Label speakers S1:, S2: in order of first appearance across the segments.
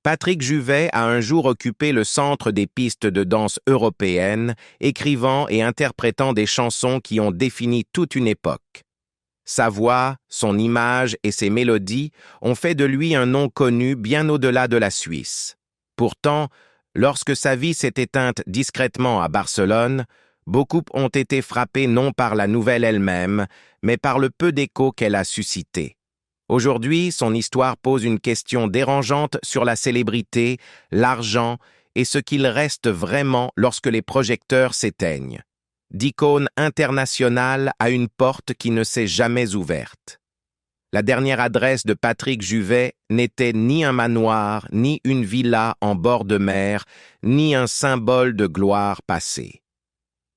S1: Patrick Juvet a un jour occupé le centre des pistes de danse européennes, écrivant et interprétant des chansons qui ont défini toute une époque. Sa voix, son image et ses mélodies ont fait de lui un nom connu bien au-delà de la Suisse. Pourtant, lorsque sa vie s'est éteinte discrètement à Barcelone, beaucoup ont été frappés non par la nouvelle elle-même, mais par le peu d'écho qu'elle a suscité. Aujourd'hui, son histoire pose une question dérangeante sur la célébrité, l'argent et ce qu'il reste vraiment lorsque les projecteurs s'éteignent. D'icône internationale à une porte qui ne s'est jamais ouverte. La dernière adresse de Patrick Juvet n'était ni un manoir, ni une villa en bord de mer, ni un symbole de gloire passée.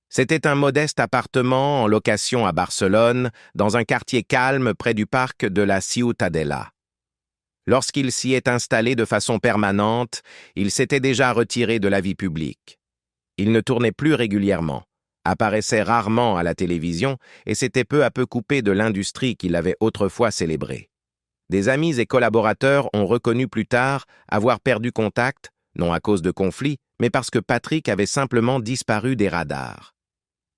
S1: C'était un modeste appartement en location à Barcelone, dans un quartier calme près du parc de la Ciutadella. Lorsqu'il s'y est installé de façon permanente, il s'était déjà retiré de la vie publique. Il ne tournait plus régulièrement, apparaissait rarement à la télévision et s'était peu à peu coupé de l'industrie qu'il avait autrefois célébrée. Des amis et collaborateurs ont reconnu plus tard avoir perdu contact, non à cause de conflits, mais parce que Patrick avait simplement disparu des radars.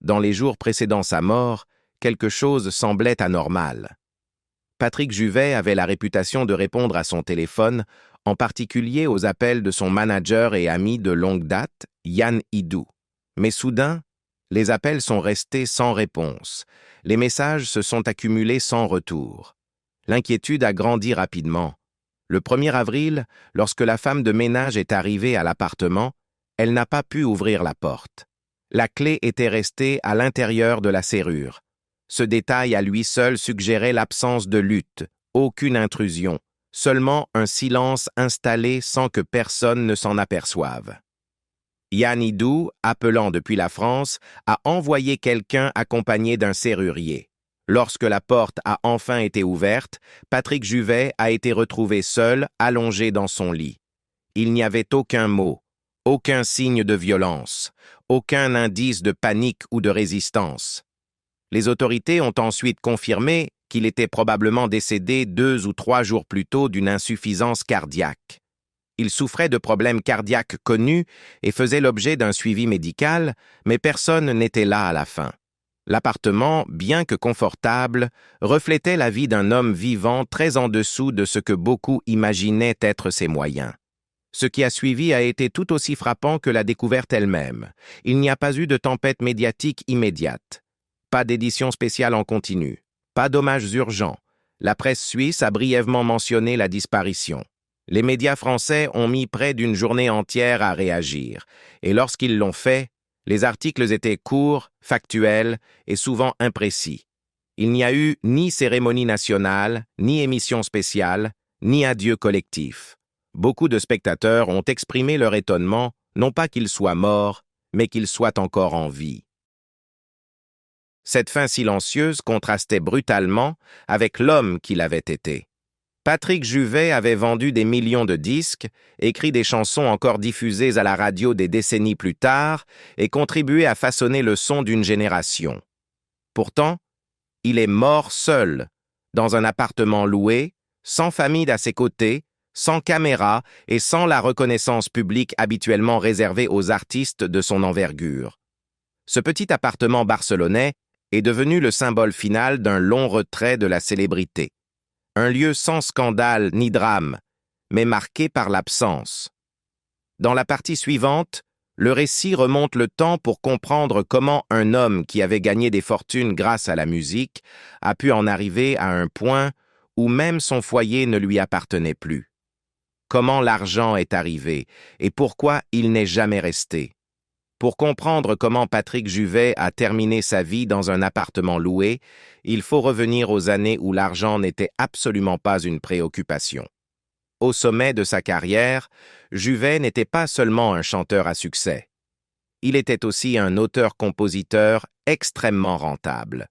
S1: Dans les jours précédant sa mort, quelque chose semblait anormal. Patrick Juvet avait la réputation de répondre à son téléphone, en particulier aux appels de son manager et ami de longue date, Yann Hidou. Mais soudain, les appels sont restés sans réponse. Les messages se sont accumulés sans retour. L'inquiétude a grandi rapidement. Le 1er avril, lorsque la femme de ménage est arrivée à l'appartement, elle n'a pas pu ouvrir la porte. La clé était restée à l'intérieur de la serrure. Ce détail à lui seul suggérait l'absence de lutte, aucune intrusion, seulement un silence installé sans que personne ne s'en aperçoive. Yann Hidou, appelant depuis la France, a envoyé quelqu'un accompagné d'un serrurier. Lorsque la porte a enfin été ouverte, Patrick Juvet a été retrouvé seul, allongé dans son lit. Il n'y avait aucun mot, aucun signe de violence, aucun indice de panique ou de résistance. Les autorités ont ensuite confirmé qu'il était probablement décédé 2 ou 3 jours plus tôt d'une insuffisance cardiaque. Il souffrait de problèmes cardiaques connus et faisait l'objet d'un suivi médical, mais personne n'était là à la fin. L'appartement, bien que confortable, reflétait la vie d'un homme vivant très en dessous de ce que beaucoup imaginaient être ses moyens. Ce qui a suivi a été tout aussi frappant que la découverte elle-même. Il n'y a pas eu de tempête médiatique immédiate. Pas d'édition spéciale en continu. Pas d'hommages urgents. La presse suisse a brièvement mentionné la disparition. Les médias français ont mis près d'une journée entière à réagir. Et lorsqu'ils l'ont fait, les articles étaient courts, factuels et souvent imprécis. Il n'y a eu ni cérémonie nationale, ni émission spéciale, ni adieu collectif. Beaucoup de spectateurs ont exprimé leur étonnement, non pas qu'il soit mort, mais qu'il soit encore en vie. Cette fin silencieuse contrastait brutalement avec l'homme qu'il avait été. Patrick Juvet avait vendu des millions de disques, écrit des chansons encore diffusées à la radio des décennies plus tard et contribué à façonner le son d'une génération. Pourtant, il est mort seul, dans un appartement loué, sans famille à ses côtés, sans caméra et sans la reconnaissance publique habituellement réservée aux artistes de son envergure. Ce petit appartement barcelonais est devenu le symbole final d'un long retrait de la célébrité. Un lieu sans scandale ni drame, mais marqué par l'absence. Dans la partie suivante, le récit remonte le temps pour comprendre comment un homme qui avait gagné des fortunes grâce à la musique a pu en arriver à un point où même son foyer ne lui appartenait plus. Comment l'argent est arrivé et pourquoi il n'est jamais resté. Pour comprendre comment Patrick Juvet a terminé sa vie dans un appartement loué, il faut revenir aux années où l'argent n'était absolument pas une préoccupation. Au sommet de sa carrière, Juvet n'était pas seulement un chanteur à succès. Il était aussi un auteur-compositeur extrêmement rentable.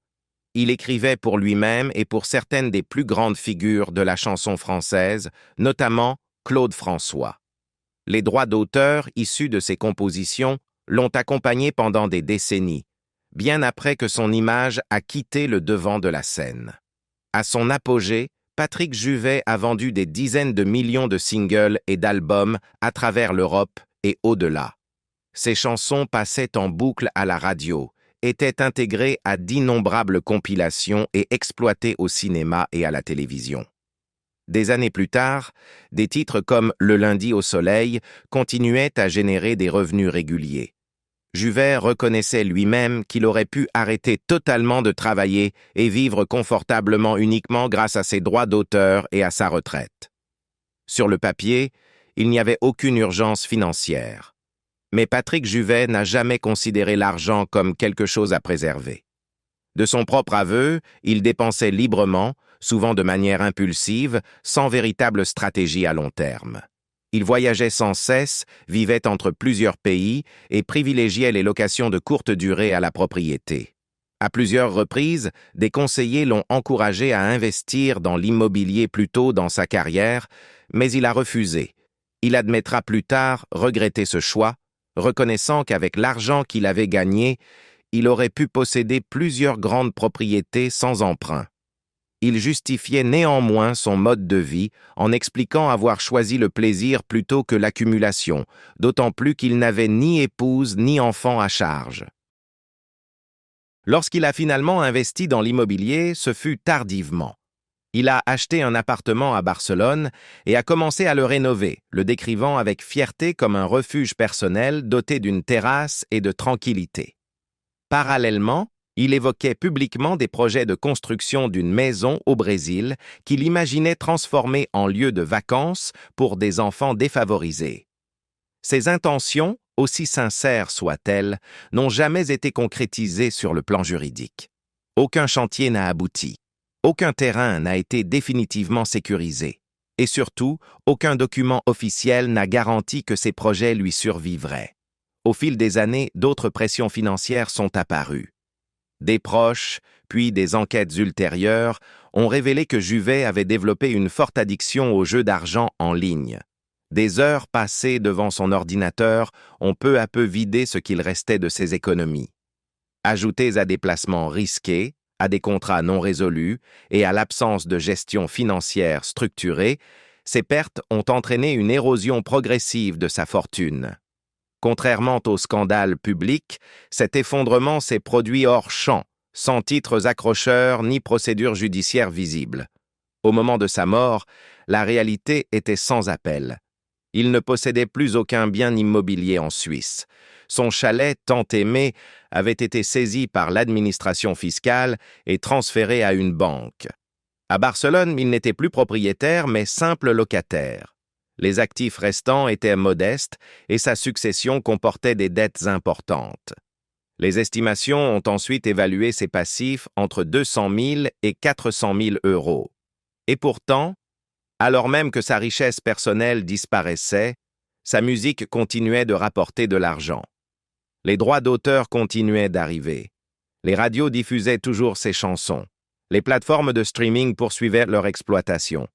S1: Il écrivait pour lui-même et pour certaines des plus grandes figures de la chanson française, notamment Claude François. Les droits d'auteur issus de ses compositions l'ont accompagné pendant des décennies, bien après que son image a quitté le devant de la scène. À son apogée, Patrick Juvet a vendu des dizaines de millions de singles et d'albums à travers l'Europe et au-delà. Ses chansons passaient en boucle à la radio, étaient intégrées à d'innombrables compilations et exploitées au cinéma et à la télévision. Des années plus tard, des titres comme Le lundi au soleil continuaient à générer des revenus réguliers. Juvet reconnaissait lui-même qu'il aurait pu arrêter totalement de travailler et vivre confortablement uniquement grâce à ses droits d'auteur et à sa retraite. Sur le papier, il n'y avait aucune urgence financière. Mais Patrick Juvet n'a jamais considéré l'argent comme quelque chose à préserver. De son propre aveu, il dépensait librement, souvent de manière impulsive, sans véritable stratégie à long terme. Il voyageait sans cesse, vivait entre plusieurs pays et privilégiait les locations de courte durée à la propriété. À plusieurs reprises, des conseillers l'ont encouragé à investir dans l'immobilier plus tôt dans sa carrière, mais il a refusé. Il admettra plus tard regretter ce choix, reconnaissant qu'avec l'argent qu'il avait gagné, il aurait pu posséder plusieurs grandes propriétés sans emprunt. Il justifiait néanmoins son mode de vie en expliquant avoir choisi le plaisir plutôt que l'accumulation, d'autant plus qu'il n'avait ni épouse ni enfant à charge. Lorsqu'il a finalement investi dans l'immobilier, ce fut tardivement. Il a acheté un appartement à Barcelone et a commencé à le rénover, le décrivant avec fierté comme un refuge personnel doté d'une terrasse et de tranquillité. Parallèlement, il évoquait publiquement des projets de construction d'une maison au Brésil qu'il imaginait transformer en lieu de vacances pour des enfants défavorisés. Ses intentions, aussi sincères soient-elles, n'ont jamais été concrétisées sur le plan juridique. Aucun chantier n'a abouti. Aucun terrain n'a été définitivement sécurisé. Et surtout, aucun document officiel n'a garanti que ces projets lui survivraient. Au fil des années, d'autres pressions financières sont apparues. Des proches, puis des enquêtes ultérieures, ont révélé que Juvet avait développé une forte addiction aux jeux d'argent en ligne. Des heures passées devant son ordinateur ont peu à peu vidé ce qu'il restait de ses économies. Ajoutées à des placements risqués, à des contrats non résolus et à l'absence de gestion financière structurée, ces pertes ont entraîné une érosion progressive de sa fortune. Contrairement aux scandales publics, cet effondrement s'est produit hors champ, sans titres accrocheurs ni procédure judiciaire visible. Au moment de sa mort, la réalité était sans appel. Il ne possédait plus aucun bien immobilier en Suisse. Son chalet, tant aimé, avait été saisi par l'administration fiscale et transféré à une banque. À Barcelone, il n'était plus propriétaire, mais simple locataire. Les actifs restants étaient modestes et sa succession comportait des dettes importantes. Les estimations ont ensuite évalué ses passifs entre 200 000 et 400 000 euros. Et pourtant, alors même que sa richesse personnelle disparaissait, sa musique continuait de rapporter de l'argent. Les droits d'auteur continuaient d'arriver. Les radios diffusaient toujours ses chansons. Les plateformes de streaming poursuivaient leur exploitation.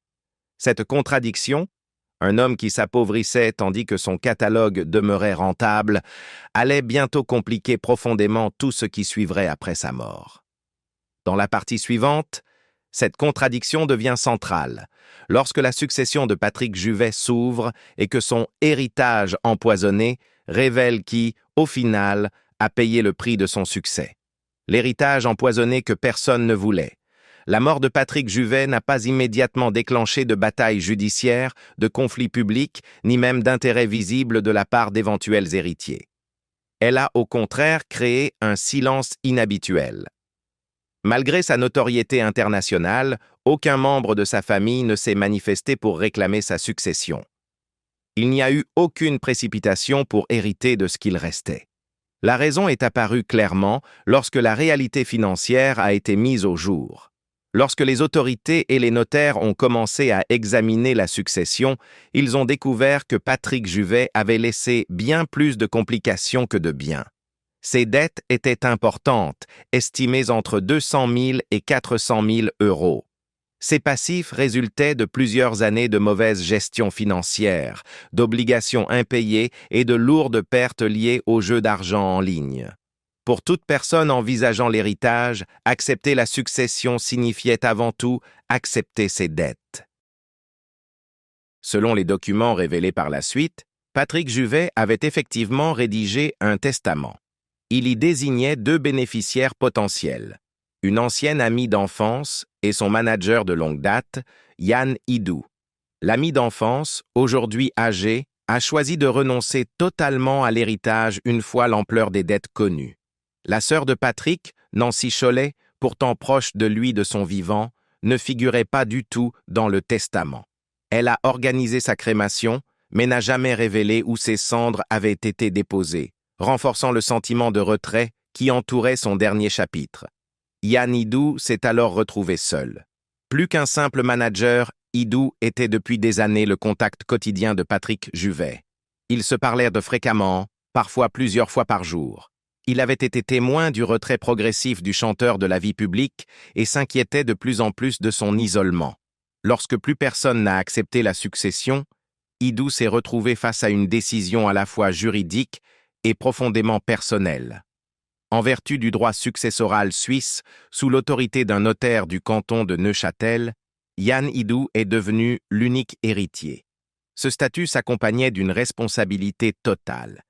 S1: Cette contradiction, un homme qui s'appauvrissait tandis que son catalogue demeurait rentable, allait bientôt compliquer profondément tout ce qui suivrait après sa mort. Dans la partie suivante, cette contradiction devient centrale, lorsque la succession de Patrick Juvet s'ouvre et que son héritage empoisonné révèle qui, au final, a payé le prix de son succès. L'héritage empoisonné que personne ne voulait. La mort de Patrick Juvet n'a pas immédiatement déclenché de bataille judiciaire, de conflits publics, ni même d'intérêt visible de la part d'éventuels héritiers. Elle a au contraire créé un silence inhabituel. Malgré sa notoriété internationale, aucun membre de sa famille ne s'est manifesté pour réclamer sa succession. Il n'y a eu aucune précipitation pour hériter de ce qu'il restait. La raison est apparue clairement lorsque la réalité financière a été mise au jour. Lorsque les autorités et les notaires ont commencé à examiner la succession, ils ont découvert que Patrick Juvet avait laissé bien plus de complications que de biens. Ses dettes étaient importantes, estimées entre 200 000 et 400 000 euros. Ces passifs résultaient de plusieurs années de mauvaise gestion financière, d'obligations impayées et de lourdes pertes liées aux jeux d'argent en ligne. Pour toute personne envisageant l'héritage, accepter la succession signifiait avant tout accepter ses dettes. Selon les documents révélés par la suite, Patrick Juvet avait effectivement rédigé un testament. Il y désignait 2 bénéficiaires potentiels, une ancienne amie d'enfance et son manager de longue date, Yann Hidou. L'ami d'enfance, aujourd'hui âgé, a choisi de renoncer totalement à l'héritage une fois l'ampleur des dettes connue. La sœur de Patrick, Nancy Cholet, pourtant proche de lui de son vivant, ne figurait pas du tout dans le testament. Elle a organisé sa crémation, mais n'a jamais révélé où ses cendres avaient été déposées, renforçant le sentiment de retrait qui entourait son dernier chapitre. Yann Hidou s'est alors retrouvé seul. Plus qu'un simple manager, Hidou était depuis des années le contact quotidien de Patrick Juvet. Ils se parlaient fréquemment, parfois plusieurs fois par jour. Il avait été témoin du retrait progressif du chanteur de la vie publique et s'inquiétait de plus en plus de son isolement. Lorsque plus personne n'a accepté la succession, Hidou s'est retrouvé face à une décision à la fois juridique et profondément personnelle. En vertu du droit successoral suisse, sous l'autorité d'un notaire du canton de Neuchâtel, Yann Hidou est devenu l'unique héritier. Ce statut s'accompagnait d'une responsabilité totale.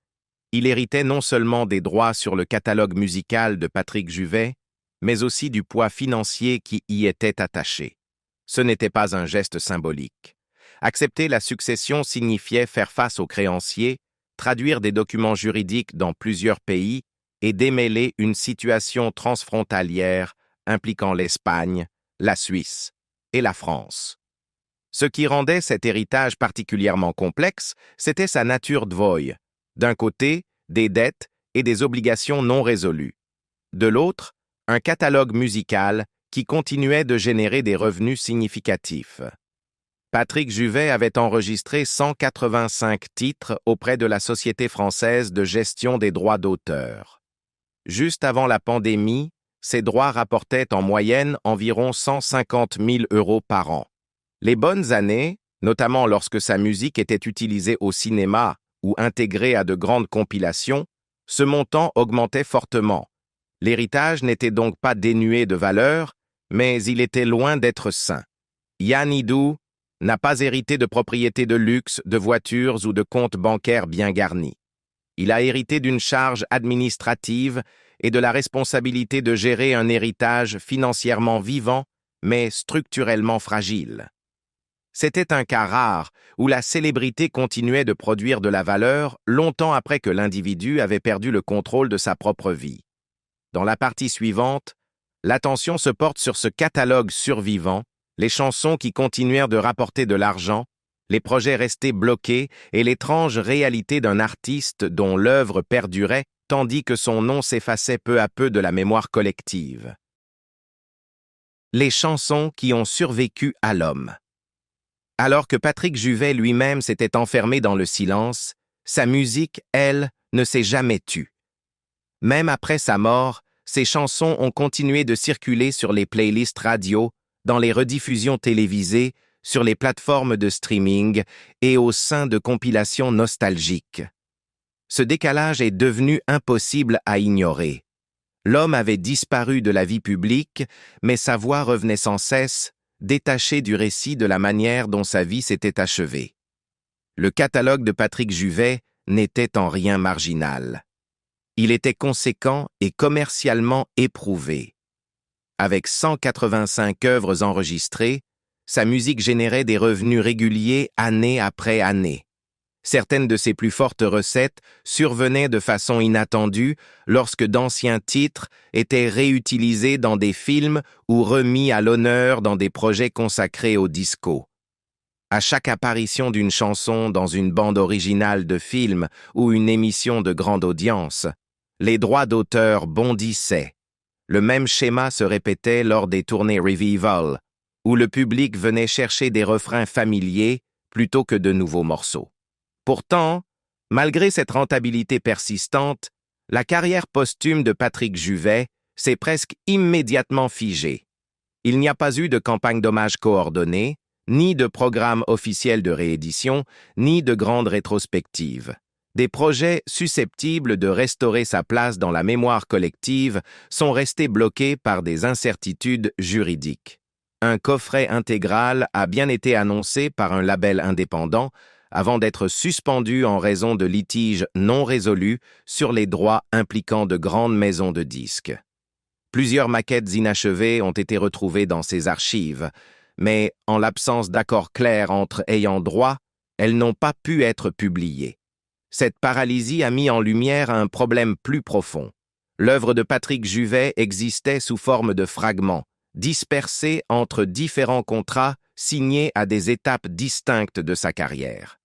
S1: Il héritait non seulement des droits sur le catalogue musical de Patrick Juvet, mais aussi du poids financier qui y était attaché. Ce n'était pas un geste symbolique. Accepter la succession signifiait faire face aux créanciers, traduire des documents juridiques dans plusieurs pays et démêler une situation transfrontalière impliquant l'Espagne, la Suisse et la France. Ce qui rendait cet héritage particulièrement complexe, c'était sa nature dvoï. D'un côté, des dettes et des obligations non résolues. De l'autre, un catalogue musical qui continuait de générer des revenus significatifs. Patrick Juvet avait enregistré 185 titres auprès de la Société française de gestion des droits d'auteur. Juste avant la pandémie, ces droits rapportaient en moyenne environ 150 000 € par an. Les bonnes années, notamment lorsque sa musique était utilisée au cinéma ou intégrée à de grandes compilations, ce montant augmentait fortement. L'héritage n'était donc pas dénué de valeur, mais il était loin d'être sain. Yann Hidou n'a pas hérité de propriétés de luxe, de voitures ou de comptes bancaires bien garnis. Il a hérité d'une charge administrative et de la responsabilité de gérer un héritage financièrement vivant, mais structurellement fragile. C'était un cas rare où la célébrité continuait de produire de la valeur longtemps après que l'individu avait perdu le contrôle de sa propre vie. Dans la partie suivante, l'attention se porte sur ce catalogue survivant, les chansons qui continuèrent de rapporter de l'argent, les projets restés bloqués et l'étrange réalité d'un artiste dont l'œuvre perdurait tandis que son nom s'effaçait peu à peu de la mémoire collective. Les chansons qui ont survécu à l'homme. Alors que Patrick Juvet lui-même s'était enfermé dans le silence, sa musique, elle, ne s'est jamais tue. Même après sa mort, ses chansons ont continué de circuler sur les playlists radio, dans les rediffusions télévisées, sur les plateformes de streaming et au sein de compilations nostalgiques. Ce décalage est devenu impossible à ignorer. L'homme avait disparu de la vie publique, mais sa voix revenait sans cesse, détachée du récit de la manière dont sa vie s'était achevée. Le catalogue de Patrick Juvet n'était en rien marginal. Il était conséquent et commercialement éprouvé. Avec 185 œuvres enregistrées, sa musique générait des revenus réguliers année après année. Certaines de ses plus fortes recettes survenaient de façon inattendue lorsque d'anciens titres étaient réutilisés dans des films ou remis à l'honneur dans des projets consacrés au disco. À chaque apparition d'une chanson dans une bande originale de film ou une émission de grande audience, les droits d'auteur bondissaient. Le même schéma se répétait lors des tournées Revival, où le public venait chercher des refrains familiers plutôt que de nouveaux morceaux. Pourtant, malgré cette rentabilité persistante, la carrière posthume de Patrick Juvet s'est presque immédiatement figée. Il n'y a pas eu de campagne d'hommage coordonnée, ni de programme officiel de réédition, ni de grande rétrospective. Des projets susceptibles de restaurer sa place dans la mémoire collective sont restés bloqués par des incertitudes juridiques. Un coffret intégral a bien été annoncé par un label indépendant avant d'être suspendu en raison de litiges non résolus sur les droits impliquant de grandes maisons de disques. Plusieurs maquettes inachevées ont été retrouvées dans ces archives, mais en l'absence d'accord clair entre ayants droit, elles n'ont pas pu être publiées. Cette paralysie a mis en lumière un problème plus profond. L'œuvre de Patrick Juvet existait sous forme de fragments, dispersés entre différents contrats signés à des étapes distinctes de sa carrière.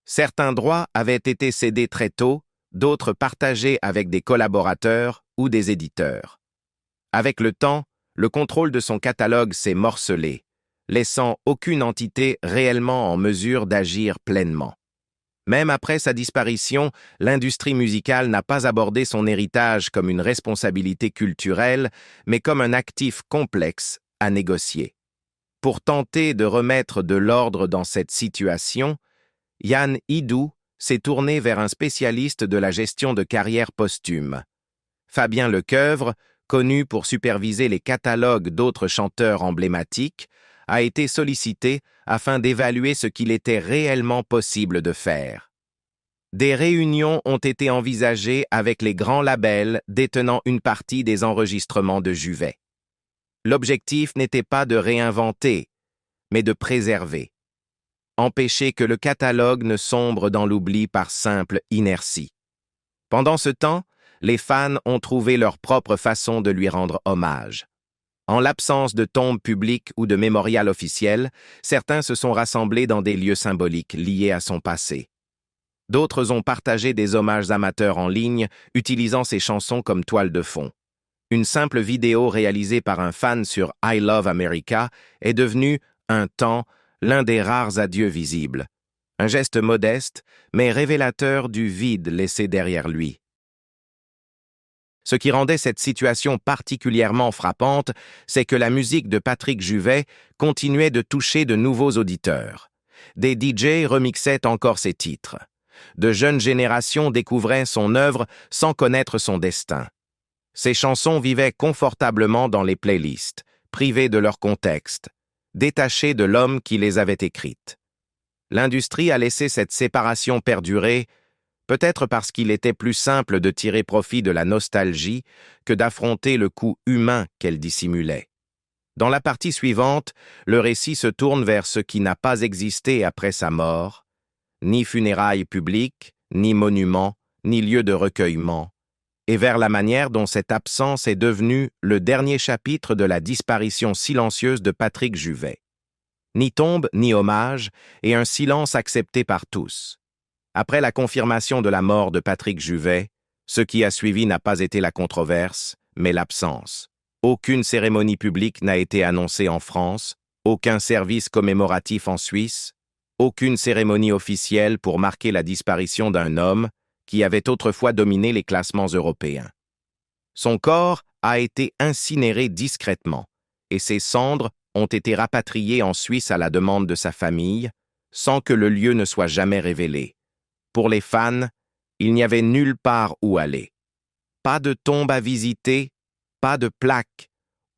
S1: Certains droits avaient été cédés très tôt, d'autres partagés avec des collaborateurs ou des éditeurs. Avec le temps, le contrôle de son catalogue s'est morcelé, laissant aucune entité réellement en mesure d'agir pleinement. Même après sa disparition, l'industrie musicale n'a pas abordé son héritage comme une responsabilité culturelle, mais comme un actif complexe à négocier. Pour tenter de remettre de l'ordre dans cette situation, Yann Hidou s'est tourné vers un spécialiste de la gestion de carrière posthume. Fabien Lecoeuvre, connu pour superviser les catalogues d'autres chanteurs emblématiques, a été sollicité afin d'évaluer ce qu'il était réellement possible de faire. Des réunions ont été envisagées avec les grands labels détenant une partie des enregistrements de Juvet. L'objectif n'était pas de réinventer, mais de préserver. Empêcher que le catalogue ne sombre dans l'oubli par simple inertie. Pendant ce temps, les fans ont trouvé leur propre façon de lui rendre hommage. En l'absence de tombe publique ou de mémorial officiel, certains se sont rassemblés dans des lieux symboliques liés à son passé. D'autres ont partagé des hommages amateurs en ligne, utilisant ses chansons comme toile de fond. Une simple vidéo réalisée par un fan sur I Love America est devenue, un temps, l'un des rares adieux visibles. Un geste modeste, mais révélateur du vide laissé derrière lui. Ce qui rendait cette situation particulièrement frappante, c'est que la musique de Patrick Juvet continuait de toucher de nouveaux auditeurs. Des DJ remixaient encore ses titres. De jeunes générations découvraient son œuvre sans connaître son destin. Ses chansons vivaient confortablement dans les playlists, privées de leur contexte, détachées de l'homme qui les avait écrites. L'industrie a laissé cette séparation perdurer, peut-être parce qu'il était plus simple de tirer profit de la nostalgie que d'affronter le coût humain qu'elle dissimulait. Dans la partie suivante, le récit se tourne vers ce qui n'a pas existé après sa mort, ni funérailles publiques, ni monuments, ni lieu de recueillement, et vers la manière dont cette absence est devenue le dernier chapitre de la disparition silencieuse de Patrick Juvet. Ni tombe, ni hommage, et un silence accepté par tous. Après la confirmation de la mort de Patrick Juvet, ce qui a suivi n'a pas été la controverse, mais l'absence. Aucune cérémonie publique n'a été annoncée en France, aucun service commémoratif en Suisse, aucune cérémonie officielle pour marquer la disparition d'un homme qui avait autrefois dominé les classements européens. Son corps a été incinéré discrètement, et ses cendres ont été rapatriées en Suisse à la demande de sa famille, sans que le lieu ne soit jamais révélé. Pour les fans, il n'y avait nulle part où aller. Pas de tombe à visiter, pas de plaque,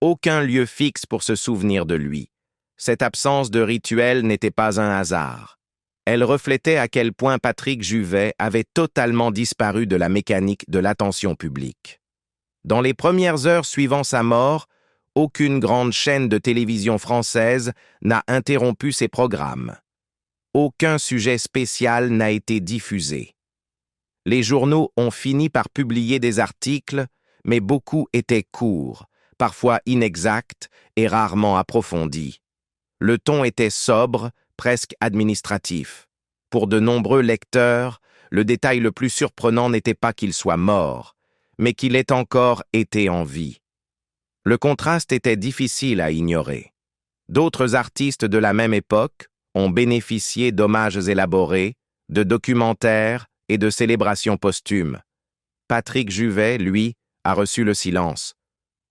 S1: aucun lieu fixe pour se souvenir de lui. Cette absence de rituel n'était pas un hasard. Elle reflétait à quel point Patrick Juvet avait totalement disparu de la mécanique de l'attention publique. Dans les premières heures suivant sa mort, aucune grande chaîne de télévision française n'a interrompu ses programmes. Aucun sujet spécial n'a été diffusé. Les journaux ont fini par publier des articles, mais beaucoup étaient courts, parfois inexacts et rarement approfondis. Le ton était sobre, presque administratif. Pour de nombreux lecteurs, le détail le plus surprenant n'était pas qu'il soit mort, mais qu'il ait encore été en vie. Le contraste était difficile à ignorer. D'autres artistes de la même époque ont bénéficié d'hommages élaborés, de documentaires et de célébrations posthumes. Patrick Juvet, lui, a reçu le silence.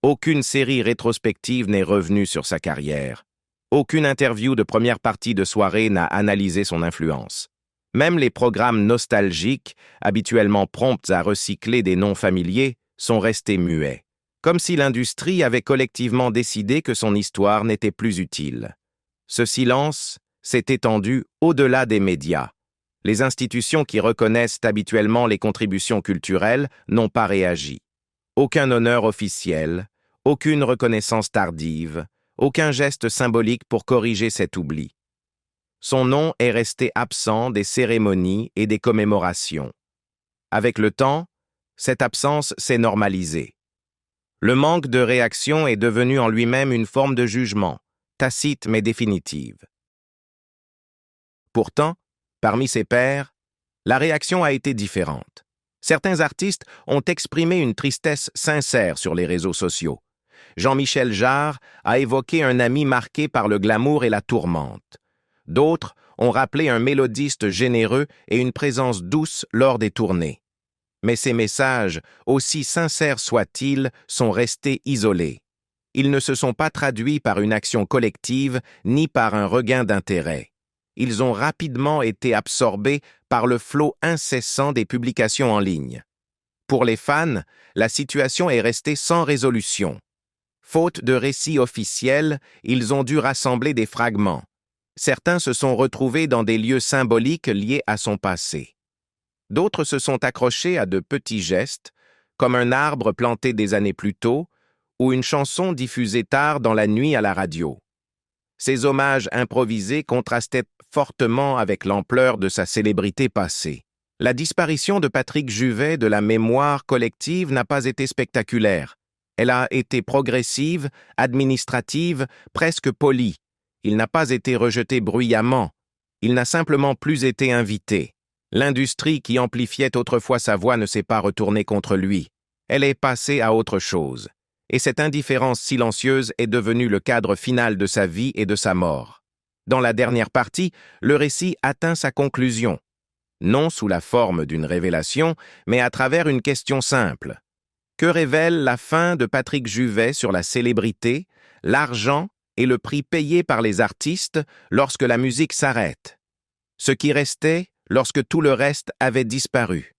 S1: Aucune série rétrospective n'est revenue sur sa carrière. Aucune interview de première partie de soirée n'a analysé son influence. Même les programmes nostalgiques, habituellement prompts à recycler des noms familiers, sont restés muets, comme si l'industrie avait collectivement décidé que son histoire n'était plus utile. Ce silence s'est étendu au-delà des médias. Les institutions qui reconnaissent habituellement les contributions culturelles n'ont pas réagi. Aucun honneur officiel, aucune reconnaissance tardive, aucun geste symbolique pour corriger cet oubli. Son nom est resté absent des cérémonies et des commémorations. Avec le temps, cette absence s'est normalisée. Le manque de réaction est devenu en lui-même une forme de jugement, tacite mais définitive. Pourtant, parmi ses pairs, la réaction a été différente. Certains artistes ont exprimé une tristesse sincère sur les réseaux sociaux. Jean-Michel Jarre a évoqué un ami marqué par le glamour et la tourmente. D'autres ont rappelé un mélodiste généreux et une présence douce lors des tournées. Mais ces messages, aussi sincères soient-ils, sont restés isolés. Ils ne se sont pas traduits par une action collective ni par un regain d'intérêt. Ils ont rapidement été absorbés par le flot incessant des publications en ligne. Pour les fans, la situation est restée sans résolution. Faute de récits officiels, ils ont dû rassembler des fragments. Certains se sont retrouvés dans des lieux symboliques liés à son passé. D'autres se sont accrochés à de petits gestes, comme un arbre planté des années plus tôt, ou une chanson diffusée tard dans la nuit à la radio. Ces hommages improvisés contrastaient fortement avec l'ampleur de sa célébrité passée. La disparition de Patrick Juvet de la mémoire collective n'a pas été spectaculaire. Elle a été progressive, administrative, presque polie. Il n'a pas été rejeté bruyamment. Il n'a simplement plus été invité. L'industrie qui amplifiait autrefois sa voix ne s'est pas retournée contre lui. Elle est passée à autre chose. Et cette indifférence silencieuse est devenue le cadre final de sa vie et de sa mort. Dans la dernière partie, le récit atteint sa conclusion. Non sous la forme d'une révélation, mais à travers une question simple. Que révèle la fin de Patrick Juvet sur la célébrité, l'argent et le prix payé par les artistes lorsque la musique s'arrête? Ce qui restait lorsque tout le reste avait disparu.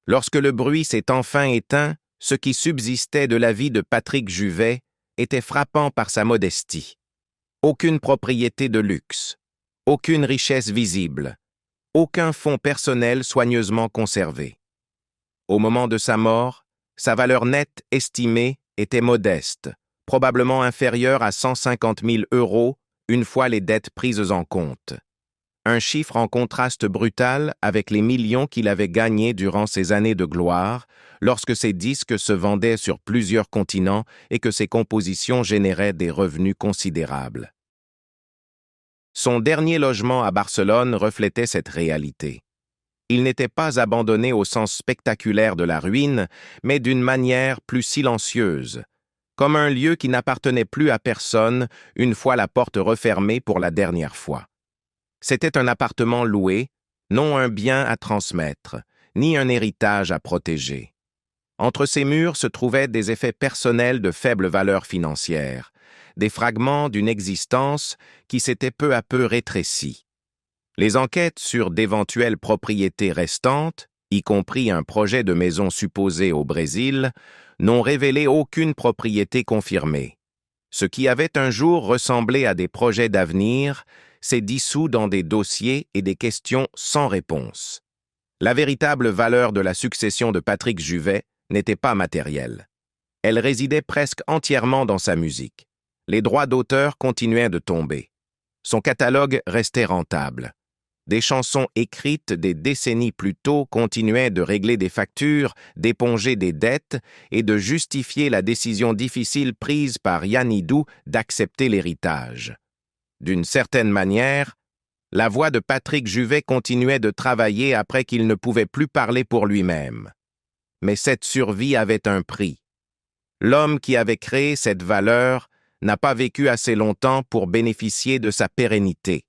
S1: Lorsque le bruit s'est enfin éteint, ce qui subsistait de la vie de Patrick Juvet était frappant par sa modestie. Aucune propriété de luxe, aucune richesse visible, aucun fonds personnel soigneusement conservé. Au moment de sa mort, sa valeur nette estimée était modeste, probablement inférieure à 150 000 € une fois les dettes prises en compte. Un chiffre en contraste brutal avec les millions qu'il avait gagnés durant ses années de gloire, lorsque ses disques se vendaient sur plusieurs continents et que ses compositions généraient des revenus considérables. Son dernier logement à Barcelone reflétait cette réalité. Il n'était pas abandonné au sens spectaculaire de la ruine, mais d'une manière plus silencieuse, comme un lieu qui n'appartenait plus à personne une fois la porte refermée pour la dernière fois. C'était un appartement loué, non un bien à transmettre, ni un héritage à protéger. Entre ces murs se trouvaient des effets personnels de faible valeur financière, des fragments d'une existence qui s'était peu à peu rétrécie. Les enquêtes sur d'éventuelles propriétés restantes, y compris un projet de maison supposé au Brésil, n'ont révélé aucune propriété confirmée. Ce qui avait un jour ressemblé à des projets d'avenir s'est dissous dans des dossiers et des questions sans réponse. La véritable valeur de la succession de Patrick Juvet n'était pas matérielle. Elle résidait presque entièrement dans sa musique. Les droits d'auteur continuaient de tomber. Son catalogue restait rentable. Des chansons écrites des décennies plus tôt continuaient de régler des factures, d'éponger des dettes et de justifier la décision difficile prise par Yann Hidou d'accepter l'héritage. D'une certaine manière, la voix de Patrick Juvet continuait de travailler après qu'il ne pouvait plus parler pour lui-même. Mais cette survie avait un prix. L'homme qui avait créé cette valeur n'a pas vécu assez longtemps pour bénéficier de sa pérennité.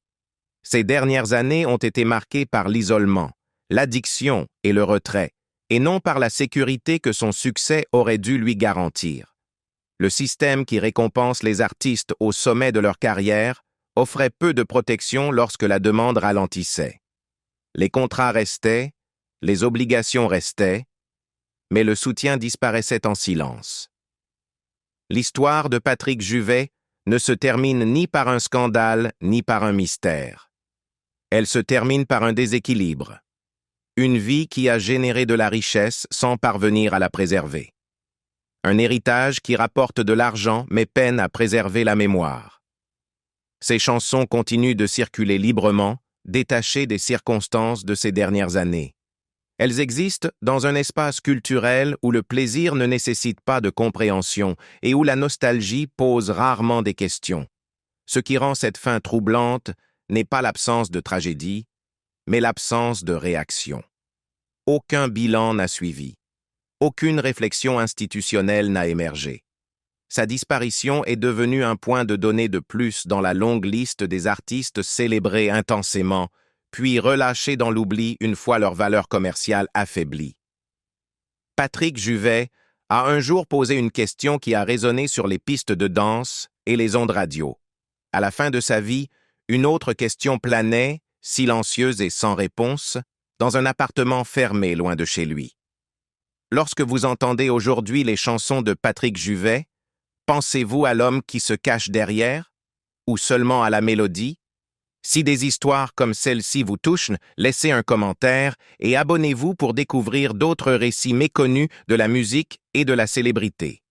S1: Ces dernières années ont été marquées par l'isolement, l'addiction et le retrait, et non par la sécurité que son succès aurait dû lui garantir. Le système qui récompense les artistes au sommet de leur carrière offrait peu de protection lorsque la demande ralentissait. Les contrats restaient, les obligations restaient, mais le soutien disparaissait en silence. L'histoire de Patrick Juvet ne se termine ni par un scandale ni par un mystère. Elle se termine par un déséquilibre. Une vie qui a généré de la richesse sans parvenir à la préserver. Un héritage qui rapporte de l'argent mais peine à préserver la mémoire. Ces chansons continuent de circuler librement, détachées des circonstances de ces dernières années. Elles existent dans un espace culturel où le plaisir ne nécessite pas de compréhension et où la nostalgie pose rarement des questions. Ce qui rend cette fin troublante n'est pas l'absence de tragédie, mais l'absence de réaction. Aucun bilan n'a suivi. Aucune réflexion institutionnelle n'a émergé. Sa disparition est devenue un point de données de plus dans la longue liste des artistes célébrés intensément, puis relâchés dans l'oubli une fois leur valeur commerciale affaiblie. Patrick Juvet a un jour posé une question qui a résonné sur les pistes de danse et les ondes radio. À la fin de sa vie, une autre question planait, silencieuse et sans réponse, dans un appartement fermé loin de chez lui. Lorsque vous entendez aujourd'hui les chansons de Patrick Juvet, pensez-vous à l'homme qui se cache derrière, ou seulement à la mélodie? Si des histoires comme celle-ci vous touchent, laissez un commentaire et abonnez-vous pour découvrir d'autres récits méconnus de la musique et de la célébrité.